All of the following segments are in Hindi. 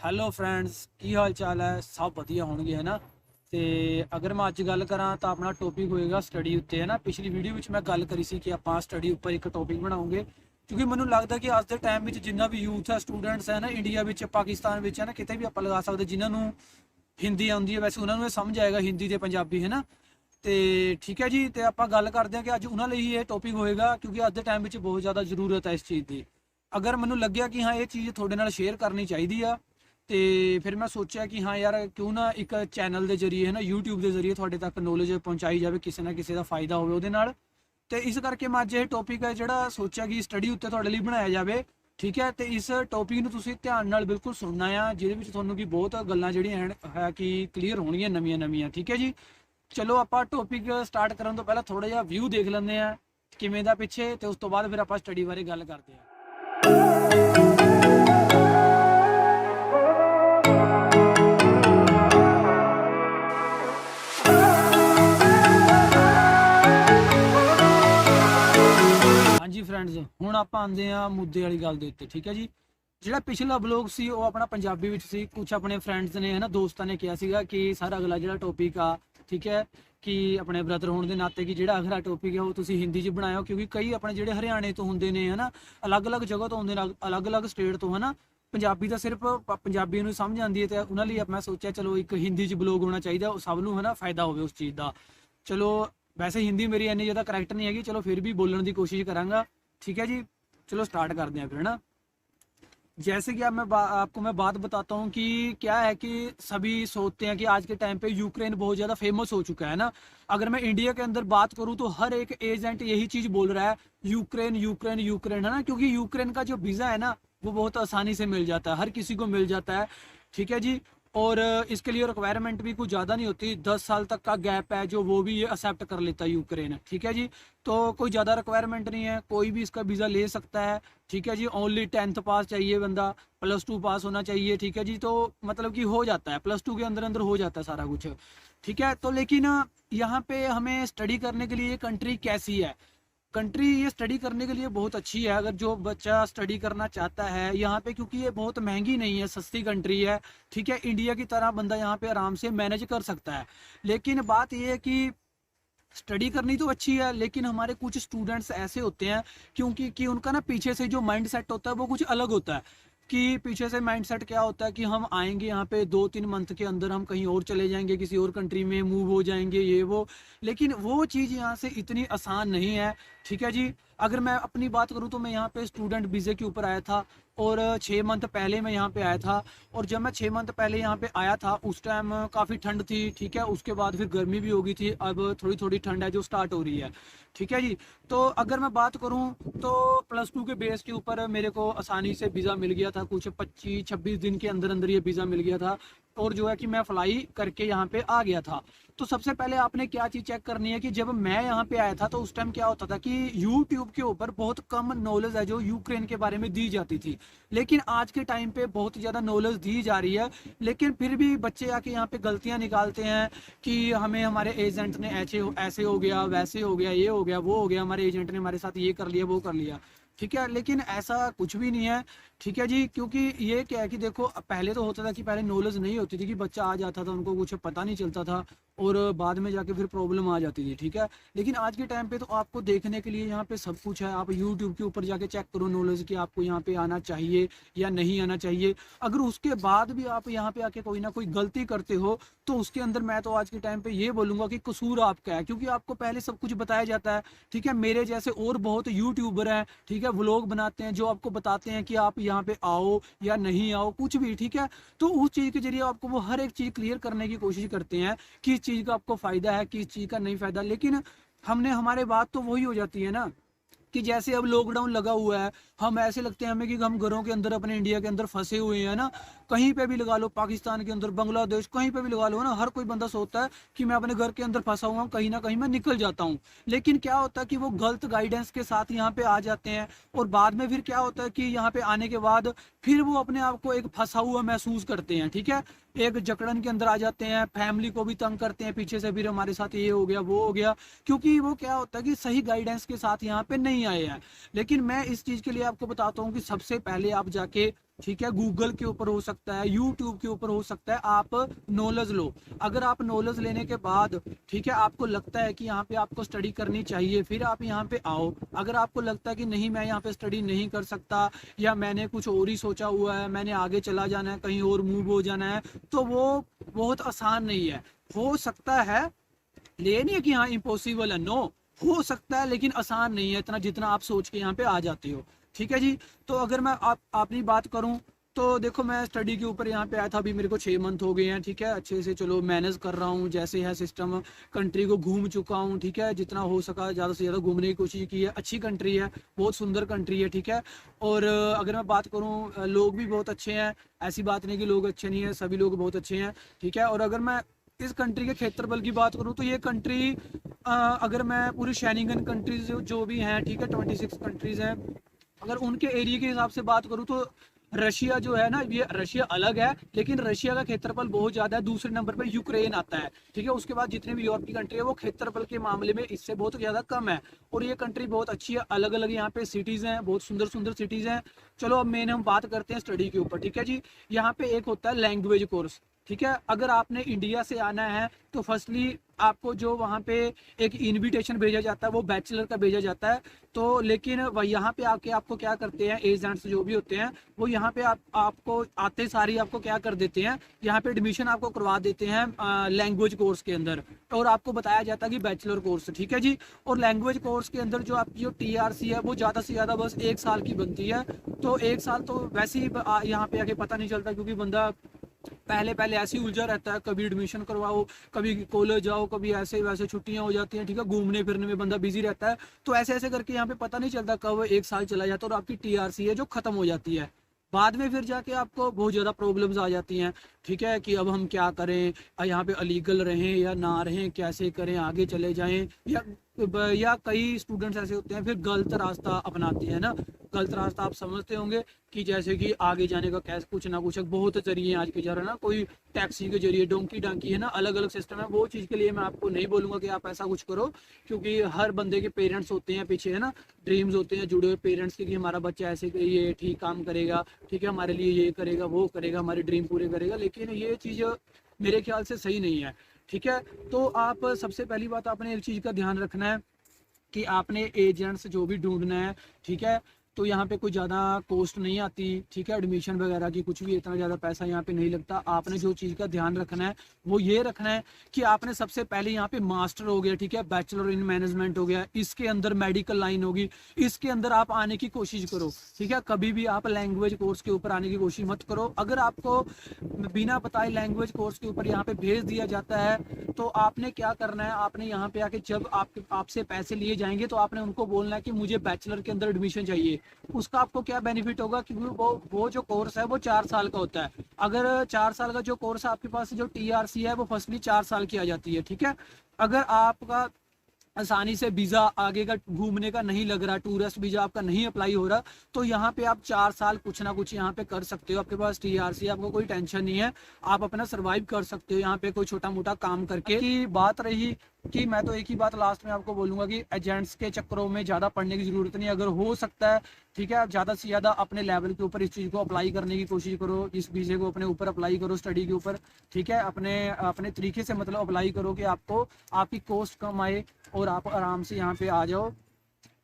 ਹੈਲੋ ਫਰੈਂਡਸ, ਕੀ ਹਾਲ ਚਾਲ ਹੈ? ਸਭ ਵਧੀਆ ਹੋਣਗੇ, ਹੈ ਨਾ। ਤੇ ਅਗਰ ਮੈਂ ਅੱਜ ਗੱਲ ਕਰਾਂ ਤਾਂ ਆਪਣਾ ਟੌਪਿਕ ਹੋਏਗਾ ਸਟੱਡੀ ਉੱਤੇ, ਹੈ ਨਾ। ਪਿਛਲੀ ਵੀਡੀਓ ਵਿੱਚ ਮੈਂ ਗੱਲ ਕਰੀ ਸੀ ਕਿ ਆਪਾਂ ਸਟੱਡੀ ਉੱਪਰ ਇੱਕ ਟੌਪਿਕ ਬਣਾਉਂਗੇ, ਕਿਉਂਕਿ ਮੈਨੂੰ ਲੱਗਦਾ ਕਿ ਅੱਜ ਦੇ ਟਾਈਮ ਵਿੱਚ ਜਿੰਨਾ ਵੀ ਯੂਥ ਹੈ, ਸਟੂਡੈਂਟਸ ਹੈ ਨਾ, ਇੰਡੀਆ ਵਿੱਚ, ਪਾਕਿਸਤਾਨ ਵਿੱਚ, ਹੈ ਨਾ, ਕਿਤੇ ਵੀ ਆਪਾਂ ਲਗਾ ਸਕਦੇ, ਜਿਨ੍ਹਾਂ ਨੂੰ ਹਿੰਦੀ ਆਉਂਦੀ ਹੈ, ਵੈਸੇ ਉਹਨਾਂ ਨੂੰ ਇਹ ਸਮਝ ਆਏਗਾ ਹਿੰਦੀ ਤੇ ਪੰਜਾਬੀ, ਹੈ ਨਾ। ਤੇ ਠੀਕ ਹੈ ਜੀ, ਤੇ ਆਪਾਂ ਗੱਲ ਕਰਦੇ ਹਾਂ ਕਿ ਅੱਜ ਉਹਨਾਂ ਲਈ ਹੀ ਇਹ ਟੌਪਿਕ ਹੋਏਗਾ, ਕਿਉਂਕਿ ਅੱਜ ਦੇ ਟਾਈਮ ਵਿੱਚ ਬਹੁਤ ਜ਼ਿਆਦਾ ਜ਼ਰੂਰਤ ਹੈ ਇਸ ਚੀਜ਼ ਦੀ। ਅਗਰ ਮੈਨੂੰ ਲੱਗਿਆ ਕਿ ਹਾਂ ਇਹ ਚੀਜ਼ ਤੁਹਾਡੇ ਨਾਲ ਸ਼ੇਅਰ ਕਰਨੀ ਚਾਹੀਦੀ ਆ, ਤੇ ਫਿਰ ਮੈਂ ਸੋਚਿਆ ਕਿ ਹਾਂ ਯਾਰ, ਕਿਉਂ ਨਾ ਇੱਕ ਚੈਨਲ ਦੇ ਜ਼ਰੀਏ, ਹੈ ਨਾ, YouTube ਦੇ ਜ਼ਰੀਏ ਤੁਹਾਡੇ ਤੱਕ ਨੌਲੇਜ ਪਹੁੰਚਾਈ ਜਾਵੇ, ਕਿਸੇ ਨਾ ਕਿਸੇ ਦਾ ਫਾਇਦਾ ਹੋਵੇ ਉਹਦੇ ਨਾਲ। ਤੇ ਇਸ ਕਰਕੇ ਮੈਂ ਅੱਜ ਇਹ ਟੌਪਿਕ ਹੈ ਜਿਹੜਾ ਸੋਚਿਆ ਕਿ ਸਟੱਡੀ ਉੱਤੇ ਤੁਹਾਡੇ ਲਈ ਬਣਾਇਆ ਜਾਵੇ। ਠੀਕ ਹੈ, ਤੇ ਇਸ ਟੌਪਿਕ ਨੂੰ ਤੁਸੀਂ ਧਿਆਨ ਨਾਲ ਬਿਲਕੁਲ ਸੁਣਨਾ ਆ, ਜਿਹਦੇ ਵਿੱਚ ਤੁਹਾਨੂੰ ਕੀ ਬਹੁਤ ਗੱਲਾਂ ਜਿਹੜੀਆਂ ਹੈ ਕਿ ਕਲੀਅਰ ਹੋਣਗੀਆਂ, ਨਵੀਆਂ ਨਵੀਆਂ। ਠੀਕ ਹੈ ਜੀ, ਚਲੋ ਆਪਾਂ ਟੌਪਿਕ ਸਟਾਰਟ ਕਰਨ ਤੋਂ ਪਹਿਲਾਂ ਥੋੜਾ ਜਿਹਾ ਵਿਊ ਦੇਖ ਲੈਂਦੇ ਆ ਕਿਵੇਂ ਦਾ ਪਿੱਛੇ, ਤੇ ਉਸ ਤੋਂ ਬਾਅਦ ਫਿਰ ਆਪਾਂ ਸਟੱਡੀ ਬਾਰੇ ਗੱਲ ਕਰਦੇ ਹਾਂ। ਹਾਂਜੀ ਫਰੈਂਡਸ, ਹੁਣ ਆਪਾਂ ਆਉਂਦੇ ਆ ਮੁੱਦੇ ਵਾਲੀ ਗੱਲ ਦੇ ਉੱਤੇ। ਠੀਕ ਹੈ ਜੀ, ਜਿਹੜਾ ਪਿਛਲਾ ਬਲੌਗ ਸੀ ਉਹ ਆਪਣਾ ਪੰਜਾਬੀ ਵਿੱਚ ਸੀ। ਕੁਝ ਆਪਣੇ ਫਰੈਂਡਸ ਨੇ, ਹੈ ਨਾ, ਦੋਸਤਾਂ ਨੇ ਕਿਹਾ ਸੀਗਾ ਕਿ ਸਰ ਅਗਲਾ ਜਿਹੜਾ ਟੌਪਿਕ ਆ, ਠੀਕ ਹੈ, ਕਿ ਆਪਣੇ ਬ੍ਰਦਰ ਹੋਣ ਦੇ ਨਾਤੇ ਕਿ ਜਿਹੜਾ ਅਗਲਾ ਟੌਪਿਕ ਹੈ ਉਹ ਤੁਸੀਂ ਹਿੰਦੀ 'ਚ ਬਣਾਇਓ, ਕਿਉਂਕਿ ਕਈ ਆਪਣੇ ਜਿਹੜੇ ਹਰਿਆਣੇ ਤੋਂ ਹੁੰਦੇ ਨੇ, ਹੈ ਨਾ, ਅਲੱਗ-ਅਲੱਗ ਜਗ੍ਹਾ ਤੋਂ ਹੁੰਦੇ ਨੇ, ਅਲੱਗ-ਅਲੱਗ ਸਟੇਟ ਤੋਂ, ਹੈ ਨਾ। ਪੰਜਾਬੀ ਤਾਂ ਸਿਰਫ ਪੰਜਾਬੀਆਂ ਨੂੰ ਸਮਝ ਆਉਂਦੀ ਹੈ, ਤੇ ਉਹਨਾਂ ਲਈ ਮੈਂ ਸੋਚਿਆ ਚਲੋ ਇੱਕ ਹਿੰਦੀ 'ਚ ਬਲੌਗ ਹੋਣਾ ਚਾਹੀਦਾ, ਉਹ ਸਭ ਨੂੰ, ਹੈ ਨਾ, ਫਾਇਦਾ ਹੋਵੇ ਉਸ ਚੀਜ਼ ਦਾ। ਚਲੋ ਵੈਸੇ ਹਿੰਦੀ ਮੇਰੀ ਇੰਨੀ ज़्यादा करेक्ट नहीं हैगी, चलो फिर भी बोलने की कोशिश करांगा। ठीक है जी, चलो स्टार्ट करते हैं फिर, है ना। जैसे कि अब आपको मैं बात बताता हूँ कि क्या है कि सभी सोचते हैं कि आज के टाइम पे यूक्रेन बहुत ज़्यादा फेमस हो चुका है ना। अगर मैं इंडिया के अंदर बात करूँ तो हर एक एजेंट यही चीज़ बोल रहा है, यूक्रेन यूक्रेन यूक्रेन, है ना, क्योंकि यूक्रेन का जो वीज़ा है ना वो बहुत आसानी से मिल जाता है, हर किसी को मिल जाता है। ठीक है जी, और इसके लिए रिक्वायरमेंट भी कुछ ज़्यादा नहीं होती, 10 साल तक का गैप है जो वो भी ये एक्सेप्ट कर लेता है यूक्रेन। ठीक है जी, तो कोई ज़्यादा रिक्वायरमेंट नहीं है, कोई भी इसका वीज़ा ले सकता है। ठीक है जी, ओनली 10th पास चाहिए बंदा, +2 पास होना चाहिए। ठीक है जी, तो मतलब कि हो जाता है, +2 के अंदर अंदर हो जाता है सारा कुछ। ठीक है, तो लेकिन यहाँ पे हमें स्टडी करने के लिए कंट्री कैसी है? कंट्री ये स्टडी करने के लिए बहुत अच्छी है, अगर जो बच्चा स्टडी करना चाहता है यहाँ पे, क्योंकि ये बहुत महंगी नहीं है, सस्ती कंट्री है। ठीक है, इंडिया की तरह बंदा यहाँ पे आराम से मैनेज कर सकता है। लेकिन बात ये है कि स्टडी करनी तो अच्छी है, लेकिन हमारे कुछ स्टूडेंट्स ऐसे होते हैं क्योंकि कि उनका ना पीछे से जो माइंड सेट होता है वो कुछ अलग होता है। कि पीछे से माइंड सेट क्या होता है कि हम आएंगे यहाँ पे 2-3 मंथ के अंदर हम कहीं और चले जाएंगे, किसी और कंट्री में मूव हो जाएंगे, ये वो। लेकिन वो चीज़ यहाँ से इतनी आसान नहीं है। ठीक है जी, अगर मैं अपनी बात करूँ तो मैं यहाँ पे स्टूडेंट वीज़े के ऊपर आया था, और 6 मंथ पहले मैं यहाँ पे आया था। और जब मैं 6 मंथ पहले यहाँ पे आया था उस टाइम काफ़ी ठंड थी। ठीक है, उसके बाद फिर गर्मी भी हो गई थी, अब थोड़ी थोड़ी ठंड है जो स्टार्ट हो रही है। ठीक है जी, तो अगर मैं बात करूँ तो +2 के बेस के ऊपर मेरे को आसानी से वीज़ा मिल गया था, कुछ 25-26 दिन के अंदर अंदर ये वीज़ा मिल गया था, और जो है कि मैं फ्लाई करके यहाँ पे आ गया था। तो सबसे पहले आपने क्या चीज़ चेक करनी है कि जब मैं यहाँ पे आया था तो उस टाइम क्या होता था कि यूट्यूब के ऊपर बहुत कम नॉलेज है जो यूक्रेन के बारे में दी जाती थी, लेकिन आज के टाइम पे बहुत ज़्यादा नॉलेज दी जा रही है। लेकिन फिर भी बच्चे आके यहाँ पे गलतियाँ निकालते हैं कि हमें हमारे एजेंट ने ऐसे हो गया, वैसे हो गया, ये हो गया, वो हो गया, हमारे एजेंट ने हमारे साथ ये कर लिया, वो कर लिया। ठीक है, लेकिन ऐसा कुछ भी नहीं है। ठीक है जी, क्योंकि ये क्या है कि देखो, पहले तो होता था कि पहले नॉलेज नहीं होती थी, कि बच्चा आ जाता था उनको कुछ पता नहीं चलता था, और बाद में जाके फिर प्रॉब्लम आ जाती थी। ठीक है, लेकिन आज के टाइम पे तो आपको देखने के लिए यहाँ पे सब कुछ है। आप यूट्यूब के ऊपर जाके चेक करो नॉलेज कि आपको यहाँ पे आना चाहिए या नहीं आना चाहिए। अगर उसके बाद भी आप यहाँ पे आके कोई ना कोई गलती करते हो तो उसके अंदर मैं तो आज के टाइम पे ये बोलूँगा कि कसूर आपका है, क्योंकि आपको पहले सब कुछ बताया जाता है। ठीक है, मेरे जैसे और बहुत यूट्यूबर हैं, ठीक है, व्लॉग बनाते हैं जो आपको बताते हैं कि आप यहाँ पे आओ या नहीं आओ, कुछ भी। ठीक है, तो उस चीज़ के जरिए आपको वो हर एक चीज़ क्लियर करने की कोशिश करते हैं, किस चीज़ का आपको फ़ायदा है, किस चीज़ का नहीं फ़ायदा। लेकिन हमने हमारे बात तो वही हो जाती है ना, कि जैसे अब लॉकडाउन लगा हुआ है, हम ऐसे लगते हैं हमें कि हम घरों के अंदर अपने इंडिया के अंदर फंसे हुए हैं ना। कहीं पे भी लगा लो, पाकिस्तान के अंदर, बांग्लादेश, कहीं पे भी लगा लो ना, हर कोई बंदा सोचता है कि मैं अपने घर के अंदर फंसा हुआ हूँ, कहीं ना कहीं मैं निकल जाता हूँ। लेकिन क्या होता है कि वो गलत गाइडेंस के साथ यहाँ पे आ जाते हैं, और बाद में फिर क्या होता है कि यहाँ पे आने के बाद फिर वो अपने आप को एक फंसा हुआ महसूस करते हैं। ठीक है, एक जकड़न के अंदर आ जाते हैं, फैमिली को भी तंग करते हैं पीछे से, फिर हमारे साथ ये हो गया, वो हो गया, क्योंकि वो क्या होता है कि सही गाइडेंस के साथ यहाँ पे नहीं आए हैं। लेकिन मैं इस चीज़ के लिए आपको बताता हूँ कि सबसे पहले आप जाके ठीक है, गूगल के ऊपर हो सकता है, यूट्यूब के ऊपर हो सकता है, आप नॉलेज लो। अगर आप नॉलेज लेने के बाद, ठीक है, आपको लगता है कि यहाँ पे आपको स्टडी करनी चाहिए, फिर आप यहाँ पे आओ। अगर आपको लगता है कि नहीं मैं यहाँ पे स्टडी नहीं कर सकता, या मैंने कुछ और ही सोचा हुआ है, मैंने आगे चला जाना है, कहीं और मूव हो जाना है, तो वो बहुत आसान नहीं है। हो सकता है, ये नहीं है कि हाँ इम्पॉसिबल है, नो, हो सकता है लेकिन आसान नहीं है इतना जितना आप सोच के यहाँ पे आ जाते हो। ठीक है जी। तो अगर मैं अपनी बात करूँ तो देखो, मैं स्टडी के ऊपर यहाँ पे आया था, अभी मेरे को 6 मंथ हो गए हैं। ठीक है, अच्छे से चलो मैनेज कर रहा हूँ, जैसे है सिस्टम, कंट्री को घूम चुका हूँ। ठीक है, जितना हो सका ज़्यादा से ज़्यादा घूमने की कोशिश की है। अच्छी कंट्री है, बहुत सुंदर कंट्री है। ठीक है, और अगर मैं बात करूँ, लोग भी बहुत अच्छे हैं, ऐसी बात नहीं कि लोग अच्छे नहीं है, सभी लोग बहुत अच्छे हैं। ठीक है, और अगर मैं इस कंट्री के क्षेत्रफल की बात करूं तो ये कंट्री, अगर मैं पूरी शेंगन कंट्रीज जो भी हैं, ठीक है, 26 कंट्रीज हैं, अगर उनके एरिया के हिसाब से बात करूं तो रशिया जो है ना, ये रशिया अलग है, लेकिन रशिया का क्षेत्रफल बहुत ज्यादा है। दूसरे नंबर पे यूक्रेन आता है। ठीक है, उसके बाद जितने भी यूरोप की कंट्री है वो क्षेत्रफल के मामले में इससे बहुत ज्यादा कम है। और ये कंट्री बहुत अच्छी है, अलग अलग यहाँ पे सिटीज हैं, बहुत सुंदर सुंदर सिटीज हैं। चलो अब मेन हम बात करते हैं स्टडी के ऊपर। ठीक है जी, यहाँ पे एक होता है लैंग्वेज कोर्स। ठीक है, अगर आपने इंडिया से आना है तो फर्स्टली आपको जो वहाँ पे एक इनविटेशन भेजा जाता है वो बैचलर का भेजा जाता है। तो लेकिन वह यहाँ पे आके आपको क्या करते हैं, एजेंट्स जो भी होते हैं वो यहाँ पे आपको आते सारी आपको क्या कर देते हैं, यहाँ पे एडमिशन आपको करवा देते हैं लैंग्वेज कोर्स के अंदर, और आपको बताया जाता है कि बैचलर कोर्स। ठीक है जी, और लैंग्वेज कोर्स के अंदर जो आपकी जो TRC है वो ज़्यादा से ज़्यादा बस 1 साल की बनती है। तो 1 साल तो वैसे ही यहाँ पे आके पता नहीं चलता, क्योंकि बंदा पहले पहले ऐसे ही उलझा रहता है, कभी एडमिशन करवाओ, कभी कॉलेज जाओ, कभी ऐसे वैसे छुट्टियां हो जाती हैं। ठीक है, घूमने फिरने में बंदा बिजी रहता है, तो ऐसे ऐसे करके यहाँ पे पता नहीं चलता कब 1 साल चला जाता है और आपकी TRC है जो खत्म हो जाती है। बाद में फिर जाके आपको बहुत ज़्यादा प्रॉब्लम्स आ जाती हैं। ठीक है, कि अब हम क्या करें, यहाँ पे अलीगल रहें या ना रहें, कैसे करें, आगे चले जाएं, या कई स्टूडेंट्स ऐसे होते हैं फिर गलत रास्ता अपनाते हैं ना। गलत रास्ता आप समझते होंगे कि जैसे कि आगे जाने का कैसे कुछ ना कुछ बहुत जरिए आज के जा रहा है ना, कोई टैक्सी के जरिए, डोंकी डांकी है ना, अलग अलग सिस्टम है। वो चीज़ के लिए मैं आपको नहीं बोलूँगा कि आप ऐसा कुछ करो, क्योंकि हर बंदे के पेरेंट्स होते हैं पीछे, है ना, ड्रीम्स होते हैं जुड़े हुए पेरेंट्स के कि हमारा बच्चा ऐसे ये ठीक काम करेगा, ठीक है, हमारे लिए ये करेगा, वो करेगा, हमारे ड्रीम पूरे करेगा। लेकिन ये चीज़ मेरे ख्याल से सही नहीं है। ठीक है, तो आप सबसे पहली बात आपने एक चीज़ का ध्यान रखना है कि आपने एजेंट्स जो भी ढूंढना है। ठीक है, तो यहाँ पे कोई ज़्यादा कॉस्ट नहीं आती। ठीक है, एडमिशन वगैरह की कुछ भी इतना ज़्यादा पैसा यहाँ पे नहीं लगता। आपने जो चीज़ का ध्यान रखना है वो ये रखना है कि आपने सबसे पहले यहाँ पे मास्टर हो गया, ठीक है, बैचलर इन मैनेजमेंट हो गया, इसके अंदर मेडिकल लाइन होगी, इसके अंदर आप आने की कोशिश करो। ठीक है, कभी भी आप लैंग्वेज कोर्स के ऊपर आने की कोशिश मत करो। अगर आपको बिना बताए लैंग्वेज कोर्स के ऊपर यहाँ पे भेज दिया जाता है तो आपने क्या करना है, आपने यहाँ पे आके जब आपसे पैसे लिए जाएंगे तो आपने उनको बोलना है कि मुझे बैचलर के अंदर एडमिशन चाहिए। उसका आपको क्या बेनिफिट होगा, क्योंकि वो जो कोर्स है वो 4 साल का होता है। अगर 4 साल का जो कोर्स है आपके पास जो TRC है वो फर्स्टली 4 साल की आ जाती है। ठीक है, अगर आपका आसानी से वीज़ा आगे का घूमने का नहीं लग रहा, टूरिस्ट वीज़ा आपका नहीं अप्लाई हो रहा, तो यहाँ पे आप 4 साल कुछ ना कुछ यहाँ पे कर सकते हो। आपके पास TRC, आपको कोई टेंशन नहीं है, आप अपना सर्वाइव कर सकते हो यहाँ पे कोई छोटा मोटा काम करके। की बात रही कि मैं तो एक ही बात लास्ट में आपको बोलूँगा कि एजेंट्स के चक्करों में ज़्यादा पढ़ने की ज़रूरत नहीं। अगर हो सकता है, ठीक है, आप ज़्यादा से ज़्यादा अपने लेवल के ऊपर इस चीज़ को अप्लाई करने की कोशिश करो, इस वीज़े को अपने ऊपर अप्लाई करो, स्टडी के ऊपर। ठीक है, अपने अपने तरीके से मतलब अप्लाई करो कि आपको आपकी कॉस्ट कम आए और आप आराम से यहाँ पे आ जाओ।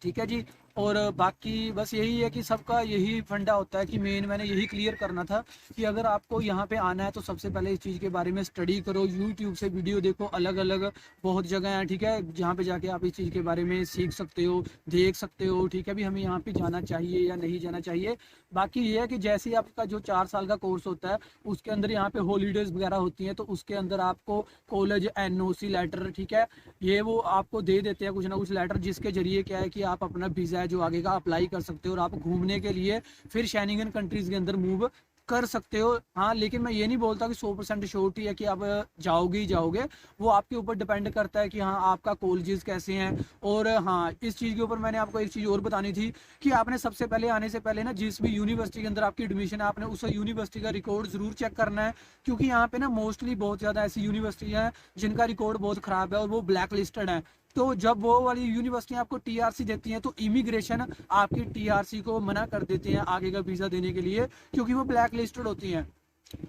ठीक है जी, और बाकी बस यही है कि सबका यही फंडा होता है कि मेन मैंने यही क्लियर करना था कि अगर आपको यहाँ पे आना है तो सबसे पहले इस चीज़ के बारे में स्टडी करो, यूट्यूब से वीडियो देखो, अलग अलग बहुत जगह हैं। ठीक है, जहाँ पे जाके आप इस चीज़ के बारे में सीख सकते हो, देख सकते हो। ठीक है, भी हमें यहाँ पे जाना चाहिए या नहीं जाना चाहिए। बाकी ये है कि जैसे ही आपका जो 4 साल का कोर्स होता है उसके अंदर यहाँ पे हॉलीडेज वगैरह होती हैं, तो उसके अंदर आपको कॉलेज NOC लेटर, ठीक है, ये वो आपको दे देते हैं कुछ ना कुछ लेटर, जिसके जरिए क्या है कि आप अपना वीज़ा जो आगे का अप्लाई कर सकते हो और आप घूमने के लिए फिर शेंगन कंट्रीज के अंदर मूव कर सकते हो। हाँ, लेकिन मैं ये नहीं बोलता कि 100% श्योरिटी है कि आप जाओगे ही जाओगे। वो आपके ऊपर डिपेंड करता है कि हाँ आपका कॉलेजेस कैसे हैं। और हाँ, इस चीज़ के ऊपर मैंने आपको एक चीज़ और बतानी थी कि आपने सबसे पहले आने से पहले ना जिस भी यूनिवर्सिटी के अंदर आपकी एडमिशन है आपने उस यूनिवर्सिटी का रिकॉर्ड ज़रूर चेक करना है, क्योंकि यहाँ पे ना मोस्टली बहुत ज़्यादा ऐसी यूनिवर्सिटी हैं जिनका रिकॉर्ड बहुत ख़राब है और वो ब्लैक लिस्टेड है। तो जब वो वाली यूनिवर्सिटी आपको टीआरसी देती हैं तो इमिग्रेशन आपकी टीआरसी को मना कर देते हैं आगे का वीज़ा देने के लिए, क्योंकि वो ब्लैक लिस्टेड होती हैं।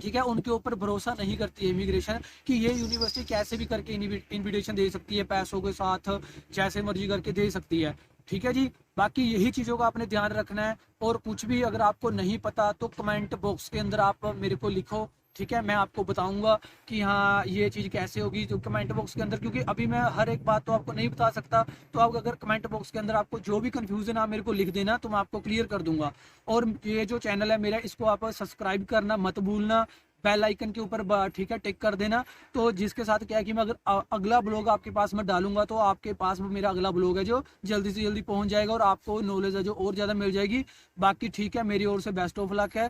ठीक है, उनके ऊपर भरोसा नहीं करती है इमिग्रेशन कि ये यूनिवर्सिटी कैसे भी करके इनविटेशन दे सकती है, पैसों के साथ जैसे मर्जी करके दे सकती है। ठीक है जी, बाकी यही चीज़ों का आपने ध्यान रखना है। और कुछ भी अगर आपको नहीं पता तो कमेंट बॉक्स के अंदर आप मेरे को लिखो, ठीक है, मैं आपको बताऊंगा कि हाँ ये चीज़ कैसे होगी, जो कमेंट बॉक्स के अंदर, क्योंकि अभी मैं हर एक बात तो आपको नहीं बता सकता। तो आप अगर कमेंट बॉक्स के अंदर आपको जो भी कंफ्यूजन है आप मेरे को लिख देना, तो मैं आपको क्लियर कर दूंगा। और ये जो चैनल है मेरा, इसको आप सब्सक्राइब करना मत भूलना, बेल आइकन के ऊपर ठीक है टिक कर देना। तो जिसके साथ क्या है कि मैं अगर अगला ब्लॉग आपके पास मैं डालूंगा तो आपके पास में मेरा अगला ब्लॉग है जो जल्दी से जल्दी पहुंच जाएगा और आपको नॉलेज है जो और ज़्यादा मिल जाएगी। बाकी ठीक है, मेरी ओर से बेस्ट ऑफ लक है।